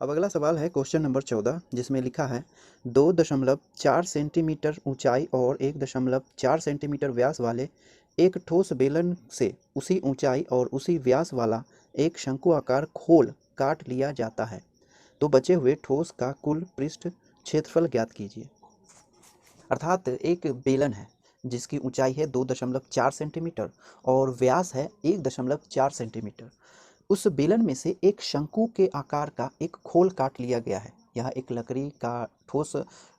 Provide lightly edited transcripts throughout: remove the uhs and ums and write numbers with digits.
अब अगला सवाल है क्वेश्चन नंबर 14, जिसमें लिखा है 2.4 सेंटीमीटर ऊंचाई और 1.4 सेंटीमीटर व्यास वाले एक ठोस बेलन से उसी ऊंचाई और उसी व्यास वाला एक शंकु आकार खोल काट लिया जाता है, तो बचे हुए ठोस का कुल पृष्ठ क्षेत्रफल ज्ञात कीजिए। अर्थात एक बेलन है जिसकी ऊंचाई है 2.4 सेंटीमीटर और व्यास है 1.4 सेंटीमीटर। उस बेलन में से एक शंकु के आकार का एक खोल काट लिया गया है। यह एक लकड़ी का ठोस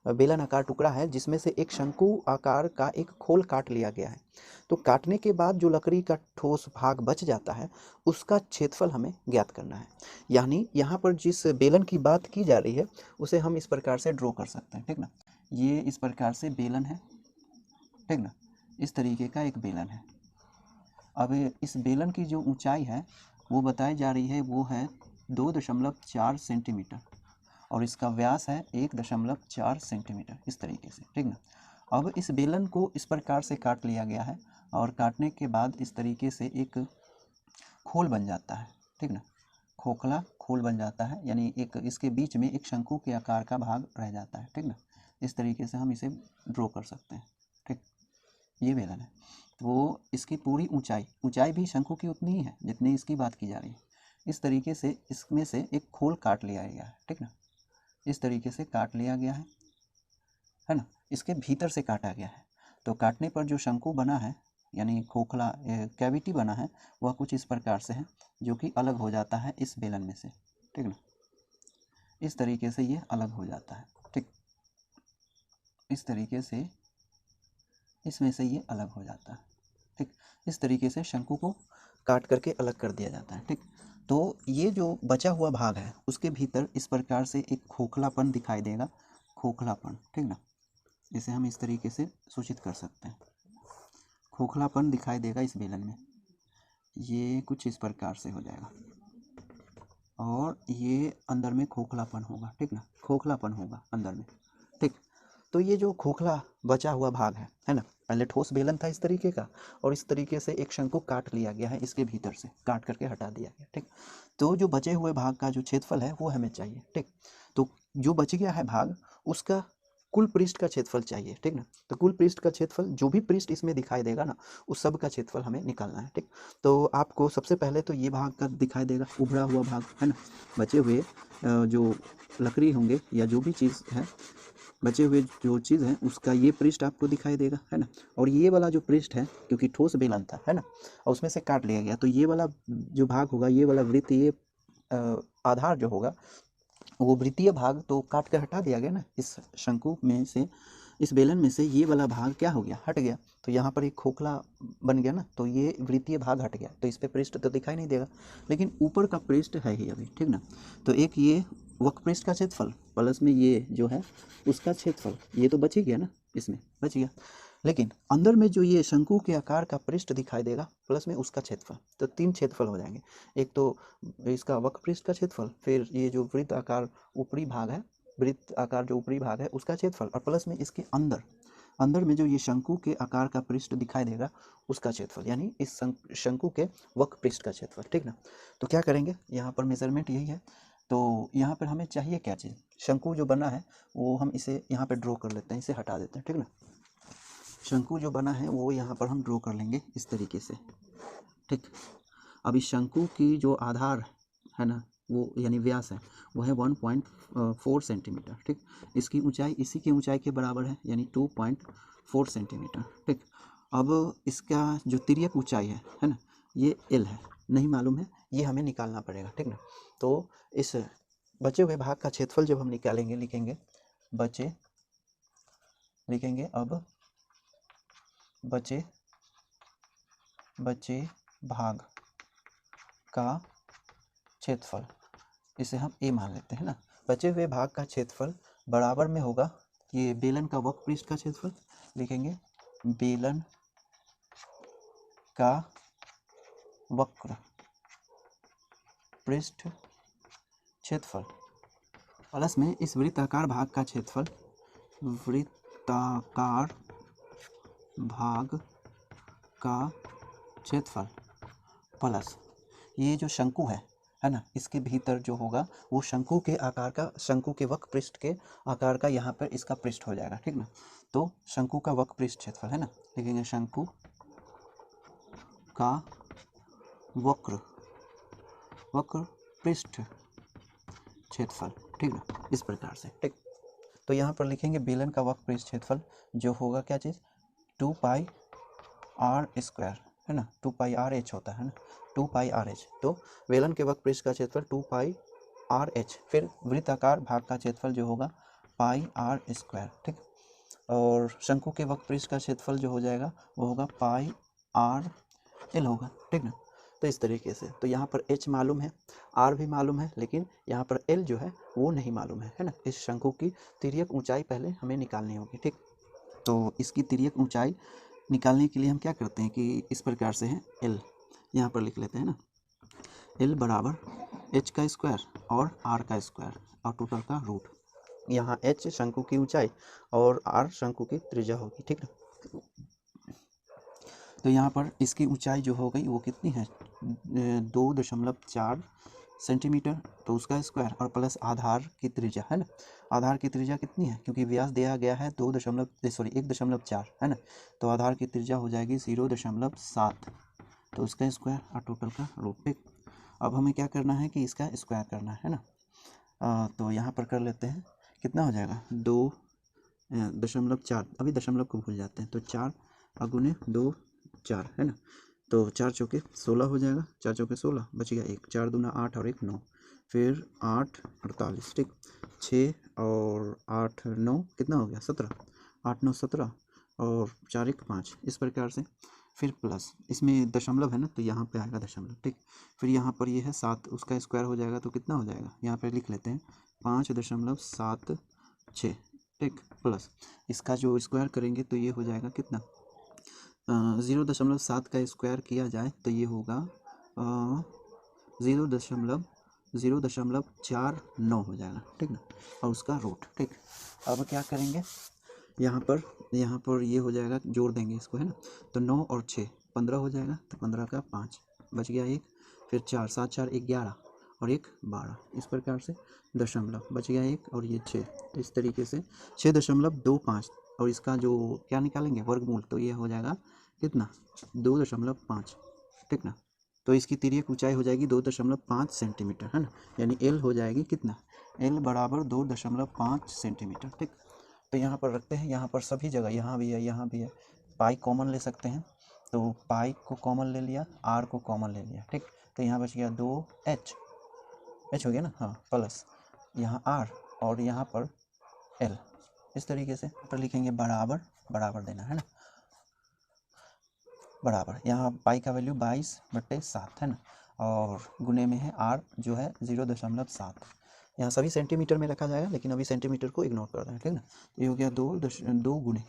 बेलन आकार टुकड़ा है जिसमें से एक शंकु आकार का एक खोल काट लिया गया है। तो काटने के बाद जो लकड़ी का ठोस भाग बच जाता है उसका क्षेत्रफल हमें ज्ञात करना है। यानी यहाँ पर जिस बेलन की बात की जा रही है उसे हम इस प्रकार से ड्रॉ कर सकते हैं, ठीक ना। ये इस प्रकार से बेलन है, ठीक ना, इस तरीके का एक बेलन है। अब इस बेलन की जो ऊंचाई है वो बताई जा रही है, वो है 2.4 सेंटीमीटर और इसका व्यास है 1.4 सेंटीमीटर, इस तरीके से, ठीक ना। अब इस बेलन को इस प्रकार से काट लिया गया है और काटने के बाद इस तरीके से एक खोल बन जाता है, ठीक ना, खोखला खोल बन जाता है, यानी एक इसके बीच में एक शंकु के आकार का भाग रह जाता है, ठीक ना। इस तरीके से हम इसे ड्रॉ कर सकते हैं, ठीक। ये बेलन है, तो इसकी पूरी ऊंचाई भी शंकु की उतनी ही है जितनी इसकी बात की जा रही है। इस तरीके से इसमें से एक खोल काट लिया गया है, ठीक ना, इस तरीके से काट लिया गया है ना, इसके भीतर से काटा गया है। तो काटने पर जो शंकु बना है यानी खोखला कैविटी बना है वह कुछ इस प्रकार से है, जो कि अलग हो जाता है इस बेलन में से, ठीक ना। इस तरीके से ये अलग हो जाता है, ठीक, इस तरीके से इसमें से ये अलग हो जाता है, ठीक। इस तरीके से शंकु को काट करके अलग कर दिया जाता है, ठीक। तो ये जो बचा हुआ भाग है उसके भीतर इस प्रकार से एक खोखलापन दिखाई देगा, खोखलापन, ठीक ना। इसे हम इस तरीके से सूचित कर सकते हैं, खोखलापन दिखाई देगा इस बेलन में। ये कुछ इस प्रकार से हो जाएगा और ये अंदर में खोखलापन होगा, ठीक ना, खोखलापन होगा अंदर में, ठीक। तो ये जो खोखला बचा हुआ भाग है ना, पहले ठोस बेलन था इस तरीके का और इस तरीके से एक शंकु काट लिया गया है, इसके भीतर से काट करके हटा दिया गया, ठीक। तो जो बचे हुए भाग का जो क्षेत्रफल है वो हमें चाहिए, ठीक। तो जो बच गया है भाग उसका कुल पृष्ठ का क्षेत्रफल चाहिए, ठीक ना। तो कुल पृष्ठ का क्षेत्रफल, जो भी पृष्ठ इसमें दिखाई देगा ना उस सब का क्षेत्रफल हमें निकालना है, ठीक। तो आपको सबसे पहले तो ये भाग का दिखाई देगा, उभरा हुआ भाग है ना, बचे हुए जो लकड़ी होंगे या जो भी चीज़ है, बचे हुए जो चीज़ है उसका ये पृष्ठ आपको दिखाई देगा, है ना। और ये वाला जो पृष्ठ है क्योंकि ठोस बेलन था, है ना, और उसमें से काट लिया गया, तो ये वाला जो भाग होगा, ये वाला वृत्तीय आधार जो होगा वो वृत्तीय भाग तो काट कर हटा दिया गया ना इस शंकु में से, इस बेलन में से ये वाला भाग क्या हो गया, हट गया। तो यहाँ पर एक खोखला बन गया ना, तो ये वृत्तीय भाग हट गया, तो इस पर पृष्ठ तो दिखाई नहीं देगा, लेकिन ऊपर का पृष्ठ है ही अभी, ठीक ना। तो एक ये वक्र पृष्ठ का क्षेत्रफल प्लस में ये जो है उसका क्षेत्रफल, ये तो बच ही गया ना, इसमें बच गया। लेकिन अंदर में जो ये शंकु के आकार का पृष्ठ दिखाई देगा प्लस में उसका क्षेत्रफल, तो 3 क्षेत्रफल हो जाएंगे। एक तो इसका वक्र पृष्ठ का क्षेत्रफल, फिर ये जो वृत्त आकार ऊपरी भाग है, वृत्त आकार जो ऊपरी भाग है उसका क्षेत्रफल, और प्लस में इसके अंदर में जो ये शंकु के आकार का पृष्ठ दिखाई देगा उसका क्षेत्रफल, यानी इस शंकु के वक्र पृष्ठ का क्षेत्रफल, ठीक ना। तो क्या करेंगे, यहाँ पर मेजरमेंट यही है। तो यहाँ पर हमें चाहिए क्या चीज़, शंकु जो बना है वो हम इसे यहाँ पर ड्रॉ कर लेते हैं, इसे हटा देते हैं, ठीक ना। शंकु जो बना है वो यहाँ पर हम ड्रॉ कर लेंगे इस तरीके से, ठीक। अब इस शंकु की जो आधार है ना वो यानी व्यास है वो है 1.4 सेंटीमीटर, ठीक। इसकी ऊंचाई इसी की ऊंचाई के बराबर है यानी 2.4 सेंटीमीटर, ठीक। अब इसका जो तिर्यक ऊंचाई है ना, ये एल है, नहीं मालूम है, ये हमें निकालना पड़ेगा, ठीक ना। तो इस बचे हुए भाग का क्षेत्रफल जब हम निकालेंगे, लिखेंगे अब बचे भाग का क्षेत्रफल, इसे हम ए मान लेते हैं ना। बचे हुए भाग का क्षेत्रफल बराबर में होगा ये बेलन का वक्र पृष्ठ का क्षेत्रफल, लिखेंगे बेलन का वक्र पृष्ठ क्षेत्रफल प्लस में इस वृत्ताकार भाग का क्षेत्रफल, वृत्ताकार भाग का क्षेत्रफल प्लस ये जो शंकु है है ना, इसके भीतर जो होगा वो शंकु के आकार का, शंकु के वक्र पृष्ठ के आकार का यहाँ पर इसका पृष्ठ हो जाएगा, ठीक ना। तो शंकु का वक्र पृष्ठ क्षेत्रफल, है ना, लिखेंगे शंकु का वक्र पृष्ठ क्षेत्रफल, ठीक ना, इस प्रकार से, ठीक। तो यहाँ पर लिखेंगे बेलन का वक्र पृष्ठ क्षेत्रफल जो होगा क्या चीज़, 2 पाई आर स्क्वायर, है ना, 2 पाई आर एच होता है ना, 2 पाई आर एच। तो बेलन के वक्र पृष्ठ का क्षेत्रफल 2 पाई आर एच, फिर वृत्ताकार भाग का क्षेत्रफल जो होगा पाई आर स्क्वायर, ठीक। और शंकु के वक्र पृष्ठ का क्षेत्रफल जो हो जाएगा वो होगा पाई आर एल होगा, ठीक ना। तो इस तरीके से, तो यहाँ पर h मालूम है, r भी मालूम है, लेकिन यहाँ पर l जो है वो नहीं मालूम है ना। इस शंकु की तिर्यक ऊंचाई पहले हमें निकालनी होगी, ठीक। तो इसकी तिर्यक ऊंचाई निकालने के लिए हम क्या करते हैं कि इस प्रकार से है, l यहाँ पर लिख लेते हैं ना, l बराबर h का स्क्वायर और r का स्क्वायर और टोटल का रूट। यहाँ h शंकु की ऊंचाई और r शंकु की त्रिज्या होगी, ठीक ना। तो यहाँ पर इसकी ऊंचाई जो हो गई वो कितनी है, 2.4 सेंटीमीटर, तो उसका स्क्वायर और प्लस आधार की त्रिज्या, है ना। आधार की त्रिज्या कितनी है, क्योंकि व्यास दिया गया है 1.4, है ना, तो आधार की त्रिज्या हो जाएगी 0.7, तो उसका स्क्वायर और टोटल का रूट, ठीक। अब हमें क्या करना है कि इसका स्क्वायर करना है ना। तो यहाँ पर कर लेते हैं, कितना हो जाएगा 2.4, अभी दशमलव को भूल जाते हैं, तो 4 अगुने 2 4, है ना, तो 4 चौके 16 हो जाएगा, 4 चौके 16, बच गया 1, 4 दूना 8 और 1 9, फिर 8 48, ठीक, 6 और 8 9 कितना हो गया 17, 8 9 17 और 4 1 5, इस प्रकार से। फिर प्लस इसमें दशमलव है ना, तो यहाँ पे आएगा दशमलव, ठीक। फिर यहाँ पर ये है 7, उसका स्क्वायर हो जाएगा, तो कितना हो जाएगा, यहाँ पर लिख लेते हैं 5.76, ठीक, प्लस इसका जो स्क्वायर करेंगे तो ये हो जाएगा कितना, 0.7 का स्क्वायर किया जाए तो ये होगा 0.049 हो जाएगा, ठीक ना, और उसका रूट, ठीक। अब क्या करेंगे, यहाँ पर ये हो जाएगा, जोड़ देंगे इसको, है ना, तो 9 और 6 15 हो जाएगा, तो 15 का 5 बच गया 1, फिर 4 7 4 11 और 1 12, इस प्रकार से दशमलव बच गया 1 और ये 6, इस तरीके से 6.25, और इसका जो क्या निकालेंगे वर्गमूल, तो ये हो जाएगा कितना 2.5, ठीक ना। तो इसकी तिर्यक ऊंचाई हो जाएगी 2.5 सेंटीमीटर, है ना, यानी एल हो जाएगी कितना, एल बराबर 2.5 सेंटीमीटर, ठीक। तो यहाँ पर रखते हैं, यहाँ पर सभी जगह, यहाँ भी है, यहाँ भी है, पाई कॉमन ले सकते हैं, तो पाई को कॉमन ले लिया, आर को कॉमन ले लिया, ठीक। तो यहाँ बच गया 2h हो गया ना, हाँ, प्लस यहाँ आर और यहाँ पर एल, इस तरीके से पर लिखेंगे बराबर देना, है ना, बराबर, यहाँ पाई का वैल्यू 22/7 है ना, और गुने में है आर जो है 0.7, यहाँ सभी सेंटीमीटर में रखा जाएगा, लेकिन अभी सेंटीमीटर को इग्नोर कर दें, ठीक ना। तो ये हो गया 2 गुने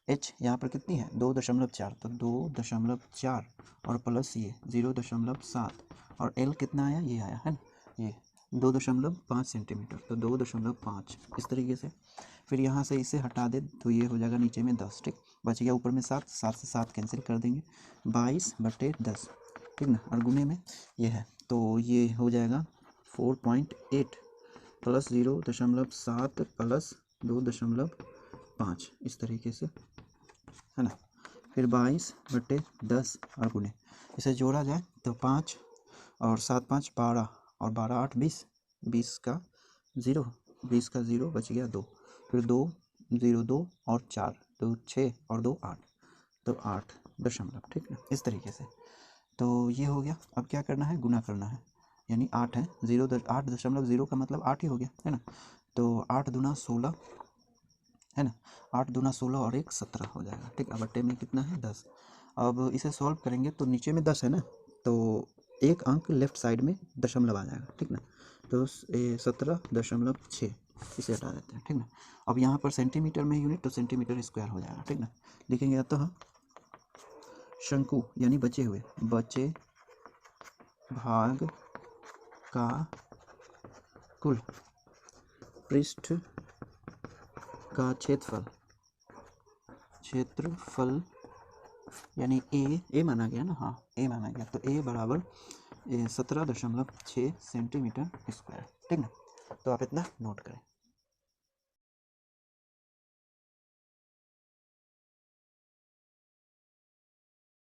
एच, यहाँ पर कितनी है 2.4, तो 2.4 और प्लस ये 0.7 और एल कितना आया, ये आया, है ना, ये 2.5 सेंटीमीटर, तो 2.5, इस तरीके से। फिर यहाँ से इसे हटा दे तो ये हो जाएगा नीचे में 10, ठीक, बच गया ऊपर में 7, 7 से 7 कैंसिल कर देंगे, 22/10, ठीक ना, और गुने में ये है, तो ये हो जाएगा 4.8 प्लस 0.7 प्लस 2.5, इस तरीके से, है ना। फिर 22/10 और गुने, इसे जोड़ा जाए तो 5 और 7 5 12 और 12 8 20, 20 का 0, 20 का 0 बच गया 2, फिर 2 0 2 और 4 2 6 और 2 8, तो 8 दशमलव, ठीक ना, इस तरीके से। तो ये हो गया, अब क्या करना है, गुना करना है, यानी 8 है, 8.0 का मतलब 8 ही हो गया, है ना, तो 8 दूना 16, है ना, 8 दूना 16 और 1 17 हो जाएगा, ठीक। अब बट्टे में कितना है 10, अब इसे सॉल्व करेंगे तो नीचे में 10 है ना, तो एक अंक लेफ्ट साइड में दशमलव आ जाएगा, ठीक ना, तो 17.6, इसे हटा देते हैं, ठीक ना। अब यहाँ पर सेंटीमीटर में यूनिट, तो सेंटीमीटर स्क्वायर हो जाएगा, ठीक ना, लिखेंगे अतः शंकु यानी बचे भाग का कुल पृष्ठ का क्षेत्रफल यानी ए माना गया ना, हाँ ए माना गया, तो ए बराबर 17.6 सेंटीमीटर स्क्वायर। ठीक ना, तो आप इतना नोट करें।